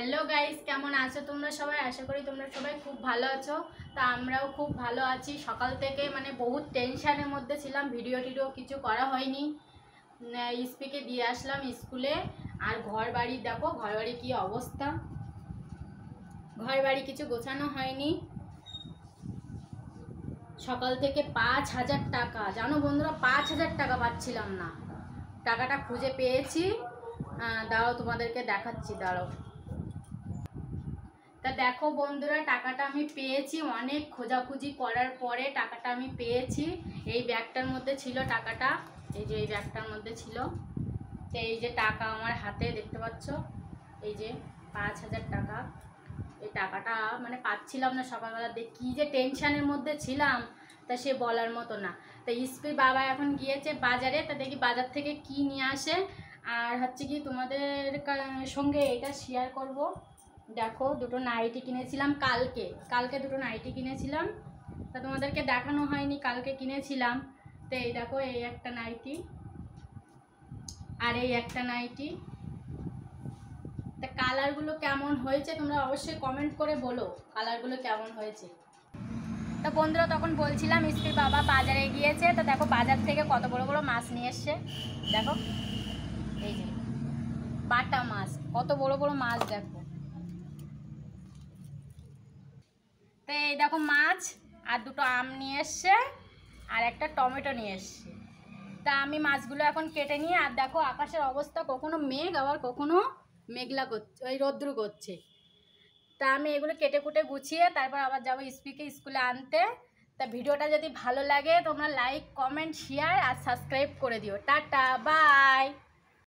Hello guys, কেমন আছো তোমরা সবাই? আশা করি তোমরা সবাই খুব ভালো আছো। তা আমরাও খুব ভালো আছি। সকাল থেকে বহুত টেনশনের মধ্যে ছিলাম, ভিডিও কিছু করা হয়নি। ইস্পিকে দিয়ে আসলাম স্কুলে। আর ঘর বাড়ি দেখো, ঘর বাড়ি কী অবস্থা। ঘর বাড়ি কিছু গোছানো হয়নি। সকাল থেকে 5,000 টাকা, জানো বন্ধুরা, 5,000 টাকা পাচ্ছিলাম না। টাকাটা খুঁজে পেয়েছি, দাঁড়াও তোমাদেরকে দেখাচ্ছি, দাঁড়াও। তা দেখো বন্ধুরা, টাকাটা আমি পেয়েছি। অনেক খোঁজাখুঁজি করার পরে টাকাটা আমি পেয়েছি। এই ব্যাগটার মধ্যে ছিল টাকাটা, এই যে এই ব্যাগটার মধ্যে ছিল। তো এই যে টাকা আমার হাতে দেখতে পাচ্ছ, এই যে 5,000 টাকা। এই টাকাটা পাচ্ছিলাম না সকালবেলা, কী যে টেনশানের মধ্যে ছিলাম তা সে বলার মতো না। তা ইস্পির বাবা এখন গিয়েছে বাজারে, তা দেখি বাজার থেকে কি নিয়ে আসে। আর হচ্ছে কি তোমাদের সঙ্গে এটা শেয়ার করব। দেখো, দুটো নাইটি কিনেছিলাম কালকে দুটো নাইটি কিনেছিলাম। তা তোমাদেরকে দেখানো হয়নি, কালকে কিনেছিলাম। তো এই দেখো, এই একটা নাইটি আর এই একটা নাইটি। তা কালারগুলো কেমন হয়েছে তোমরা অবশ্যই কমেন্ট করে বলো, কালারগুলো কেমন হয়েছে। তা বন্ধুরা, তখন বলছিলাম ইস্পির বাবা বাজারে গিয়েছে। তো দেখো বাজার থেকে কত বড় বড় মাছ নিয়ে এসছে। দেখো এই যে বাটা মাছ, কত বড় বড় মাছ দেখো। তো এই দেখো মাছ, আর দুটো আম নিয়ে এসছে, আর একটা টমেটো নিয়ে এসছে। তা আমি মাছগুলো এখন কেটে নিয়ে, আর দেখো আকাশের অবস্থা, কখনো মেঘ আবার কখনো মেঘলা করছে, ওই রৌদ্র করছে। তা আমি এগুলো কেটে কুটে গুছিয়ে তারপর আবার যাবো ইস্পিকে স্কুলে আনতে। তা ভিডিওটা যদি ভালো লাগে তোমরা লাইক, কমেন্ট, শেয়ার আর সাবস্ক্রাইব করে দিও। Tata, by.